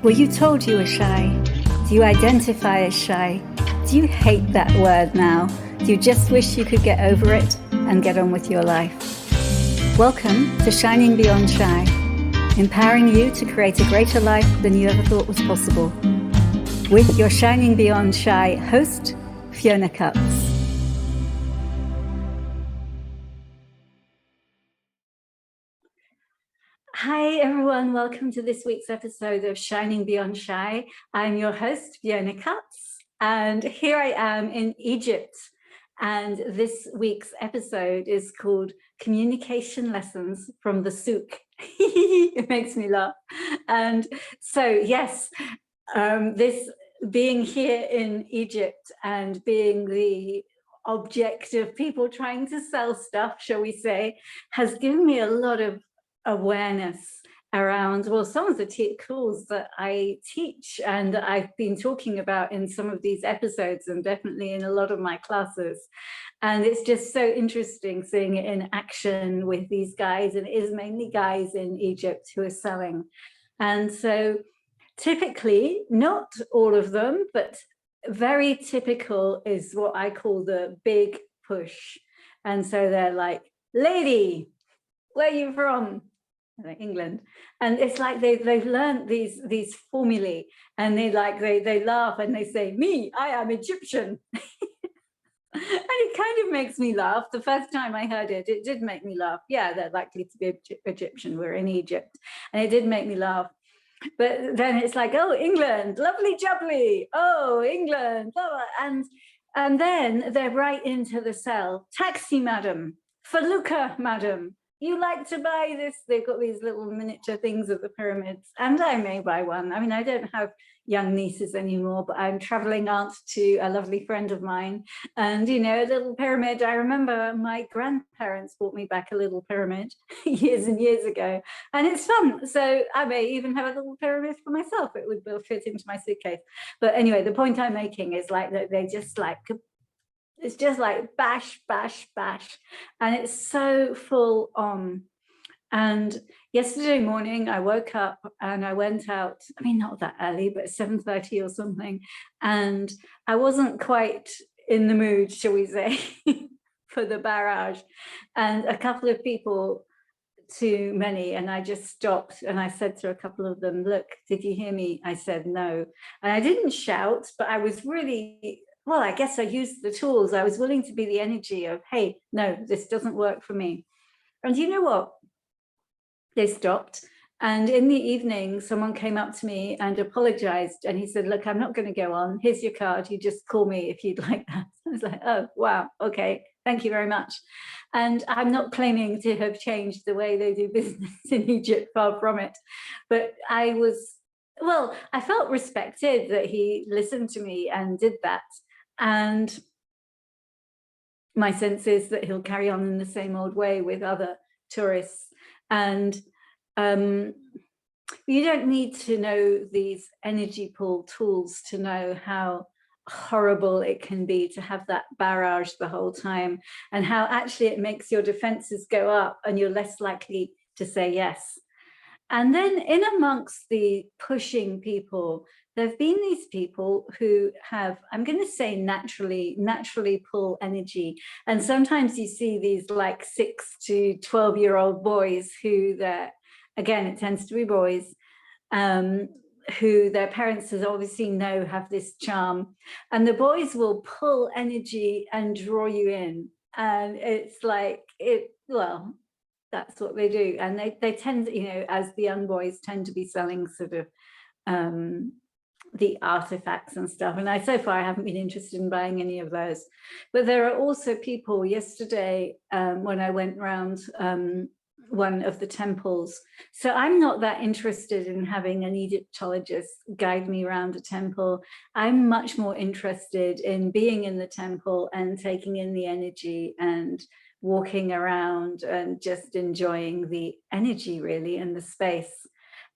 Were you told you were shy? Do you identify as shy? Do you hate that word now? Do you just wish you could get over it and get on with your life? Welcome to Shining Beyond Shy, empowering you to create a greater life than you ever thought was possible. With your Shining Beyond Shy host, Fiona Cutts. Hi everyone, welcome to this week's episode of Shining Beyond Shy. I'm your host, Fiona Cutts, and here I am in Egypt. And this week's episode is called Communication Lessons from the Souk. It makes me laugh. And so, yes, this being here in Egypt and being the object of people trying to sell stuff, shall we say, has given me a lot of awareness around, well, some of the tools that I teach and I've been talking about in some of these episodes and definitely in a lot of my classes. And it's just so interesting seeing it in action with these guys, and it is mainly guys in Egypt who are selling. And so typically, not all of them, but very typical is what I call the big push. And so they're like, lady, where are you from? England. And it's like they've learned these formulae, and they laugh and they say, me, I am Egyptian. And it kind of makes me laugh. The first time I heard it, it did make me laugh. Yeah, they're likely to be Egyptian. We're in Egypt. And it did make me laugh. But then it's like, oh, England, lovely jubbly. Oh, England, blah, blah. And then they're right into the cell. Taxi, madam. Felucca, madam. You like to buy this? They've got these little miniature things of the pyramids, and I may buy one. I mean, I don't have young nieces anymore, but I'm traveling aunt to a lovely friend of mine, and you know, a little pyramid. I remember my grandparents bought me back a little pyramid years and years ago, and it's fun. So I may even have a little pyramid for myself. It would fit into my suitcase. But anyway, the point I'm making is like that they just like, it's just like bash, bash, bash. And it's so full on. And yesterday morning, I woke up and I went out, I mean, not that early, but 7:30 or something. And I wasn't quite in the mood, shall we say, for the barrage. And a couple of people, too many, and I just stopped and I said to a couple of them, look, did you hear me? I said no. And I didn't shout, but I was really, well, I guess I used the tools. I was willing to be the energy of, hey, no, this doesn't work for me. And you know what? They stopped. And in the evening, someone came up to me and apologized. And he said, look, I'm not going to go on. Here's your card. You just call me if you'd like that. I was like, oh, wow. Okay. Thank you very much. And I'm not claiming to have changed the way they do business in Egypt, far from it. But I felt respected that he listened to me and did that. And my sense is that he'll carry on in the same old way with other tourists. And you don't need to know these energy pull tools to know how horrible it can be to have that barrage the whole time, and how actually it makes your defenses go up and you're less likely to say yes. And then in amongst the pushing people, there have been these people who have, I'm going to say naturally pull energy. And sometimes you see these like 6 to 12-year-old boys who again, it tends to be boys, who their parents obviously know have this charm. And the boys will pull energy and draw you in. And it's like, that's what they do. And they tend, you know, as the young boys tend to be selling sort of the artifacts and stuff. And so far I haven't been interested in buying any of those. But there are also people yesterday when I went around one of the temples. So I'm not that interested in having an Egyptologist guide me around a temple. I'm much more interested in being in the temple and taking in the energy and walking around and just enjoying the energy really in the space.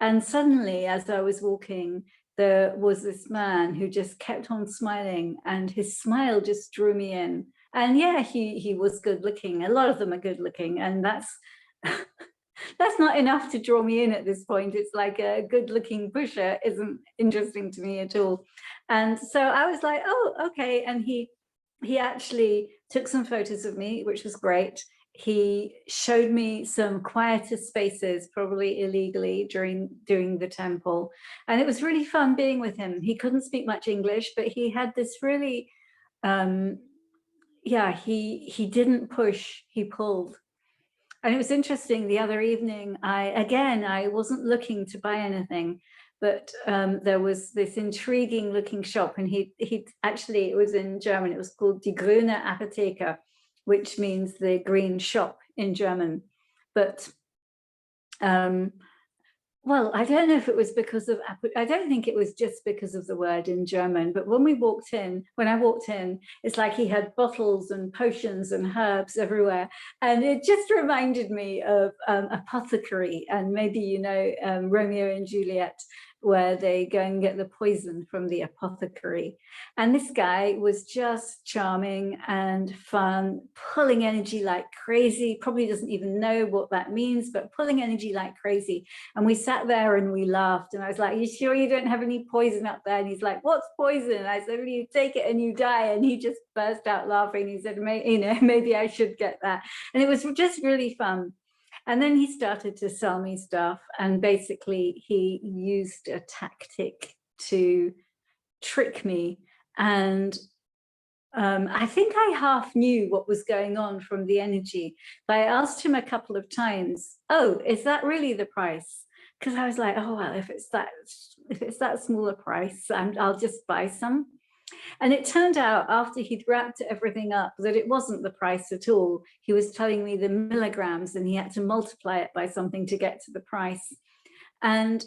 And suddenly, as I was walking, there was this man who just kept on smiling, and his smile just drew me in. And yeah, he was good looking. A lot of them are good looking, and that's that's not enough to draw me in at this point. It's like a good-looking pusher isn't interesting to me at all. And so I was like, oh, okay. And he actually took some photos of me, which was great. He showed me some quieter spaces, probably illegally, during the temple. And it was really fun being with him. He couldn't speak much English, but he had this really, yeah, he didn't push, he pulled. And it was interesting, the other evening, I wasn't looking to buy anything, but there was this intriguing looking shop, and he actually, it was in German, it was called Die Grüne Apotheke, which means the green shop in German. But well, I don't know if it was because of, I don't think it was just because of the word in German, but when I walked in, it's like he had bottles and potions and herbs everywhere. And it just reminded me of apothecary, and maybe, you know, Romeo and Juliet, where they go and get the poison from the apothecary. And this guy was just charming and fun, pulling energy like crazy, probably doesn't even know what that means, but pulling energy like crazy. And we sat there and we laughed, and I was like, "You sure you don't have any poison up there?" And he's like, "What's poison?" And I said, "Well, you take it and you die." And he just burst out laughing. He said, you know, maybe I should get that. And it was just really fun. And then he started to sell me stuff, and basically he used a tactic to trick me. And I think I half knew what was going on from the energy, but I asked him a couple of times, "Oh, is that really the price?" Because I was like, "Oh, well, if it's that smaller price, I'll just buy some." And it turned out, after he'd wrapped everything up, that it wasn't the price at all. He was telling me the milligrams, and he had to multiply it by something to get to the price. And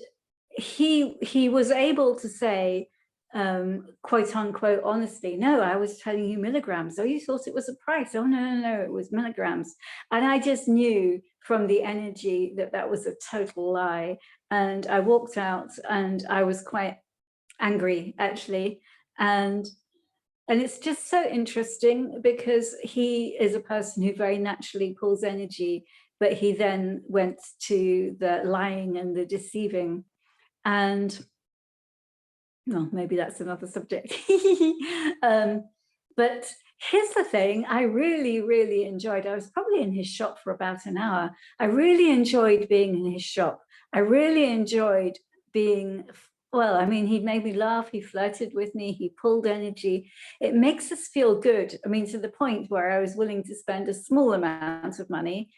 he was able to say, quote unquote, honestly, "No, I was telling you milligrams. Oh, you thought it was a price? Oh, no, it was milligrams." And I just knew from the energy that that was a total lie. And I walked out, and I was quite angry, actually. And it's just so interesting, because he is a person who very naturally pulls energy, but he then went to the lying and the deceiving. And well, maybe that's another subject. But here's the thing, I really enjoyed, I was probably in his shop for about an hour. I really enjoyed being in his shop. I really enjoyed being, well, I mean, he made me laugh, he flirted with me, he pulled energy. It makes us feel good. I mean, to the point where I was willing to spend a small amount of money.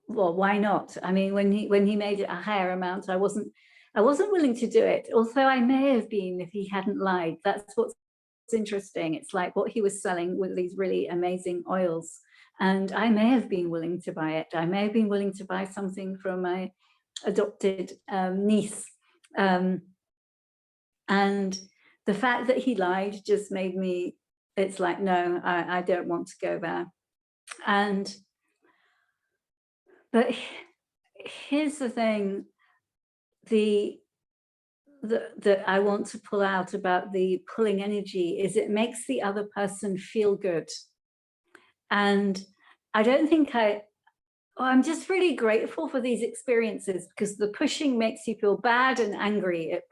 Well, why not? I mean, when he made it a higher amount, I wasn't willing to do it, although I may have been if he hadn't lied. That's what's interesting. It's like what he was selling with these really amazing oils, and I may have been willing to buy it. I may have been willing to buy something from my adopted niece. And the fact that he lied just made me, it's like, no, I don't want to go there. But here's the thing, that I want to pull out about the pulling energy is it makes the other person feel good. And I don't think I'm just really grateful for these experiences, because the pushing makes you feel bad and angry. It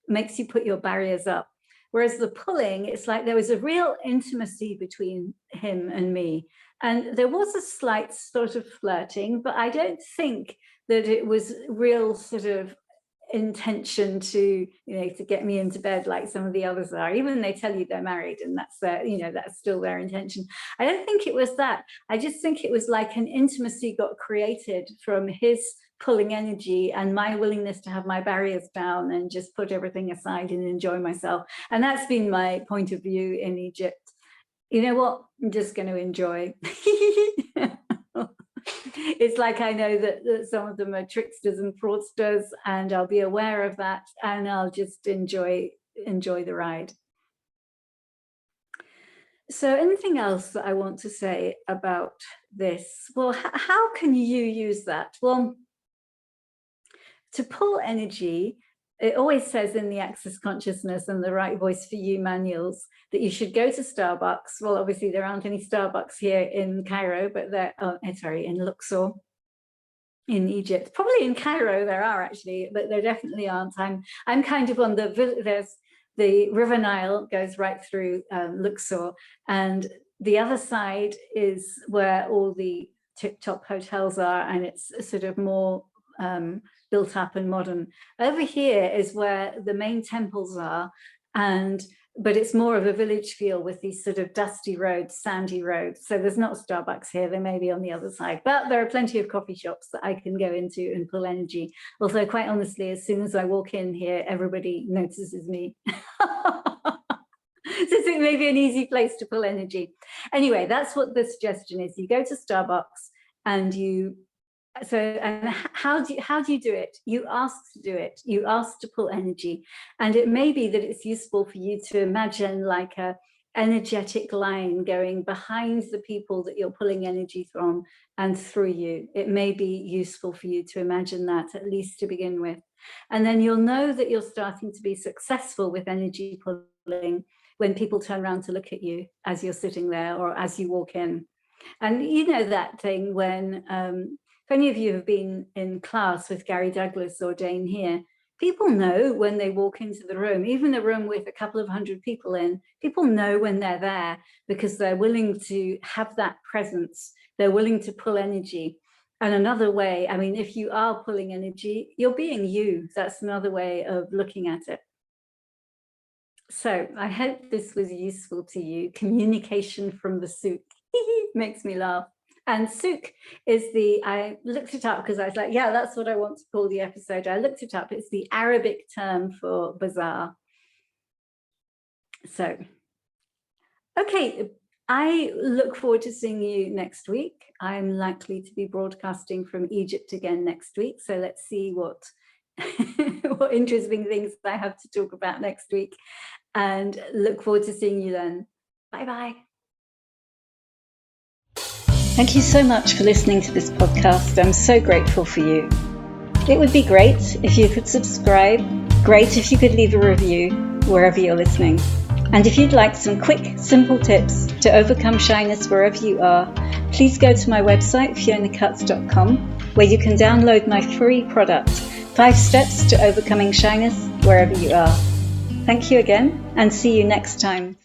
makes you put your barriers up. Whereas the pulling, it's like there was a real intimacy between him and me. And there was a slight sort of flirting, but I don't think that it was real sort of intention to, you know, to get me into bed like some of the others are. Even they tell you they're married, and that's their, you know, that's still their intention. I don't think it was that. I just think it was like an intimacy got created from his pulling energy and my willingness to have my barriers down and just put everything aside and enjoy myself. And that's been my point of view in Egypt. You know what? I'm just going to enjoy. It's like, I know that some of them are tricksters and fraudsters, and I'll be aware of that, and I'll just enjoy the ride. So anything else that I want to say about this? Well, how can you use that? Well, to pull energy, it always says in the Access Consciousness and the Right Voice for You manuals that you should go to Starbucks. Well, obviously there aren't any Starbucks here in Cairo, but they're, sorry, in Luxor. in Egypt. Probably in Cairo there are actually, but there definitely aren't. I'm kind of on there's the River Nile goes right through Luxor, and the other side is where all the tip-top hotels are, and it's sort of more built up and modern. Over here is where the main temples are, but it's more of a village feel with these sort of dusty roads, sandy roads. So there's not Starbucks here, they may be on the other side, but there are plenty of coffee shops that I can go into and pull energy. Although quite honestly, as soon as I walk in here, everybody notices me. So it may be an easy place to pull energy. Anyway, that's what the suggestion is. You go to Starbucks and how do you do it? You ask to do it. You ask to pull energy. And it may be that it's useful for you to imagine like a energetic line going behind the people that you're pulling energy from and through you. It may be useful for you to imagine that, at least to begin with. And then you'll know that you're starting to be successful with energy pulling when people turn around to look at you as you're sitting there or as you walk in. And you know that thing when if any of you have been in class with Gary Douglas or Dane here, people know when they walk into the room, even a room with a couple of hundred people in, people know when they're there because they're willing to have that presence. They're willing to pull energy. And another way, I mean, if you are pulling energy, you're being you. That's another way of looking at it. So I hope this was useful to you. Communication from the Souk makes me laugh. And Souk is I looked it up because I was like, yeah, that's what I want to call the episode. I looked it up. It's the Arabic term for bazaar. So, okay, I look forward to seeing you next week. I'm likely to be broadcasting from Egypt again next week. So let's see what interesting things I have to talk about next week. And look forward to seeing you then. Bye-bye. Thank you so much for listening to this podcast. I'm so grateful for you. It would be great if you could subscribe. Great if you could leave a review wherever you're listening. And if you'd like some quick, simple tips to overcome shyness wherever you are, please go to my website, fionacutts.com, where you can download my free product, 5 Steps to Overcoming Shyness Wherever You Are. Thank you again, and see you next time.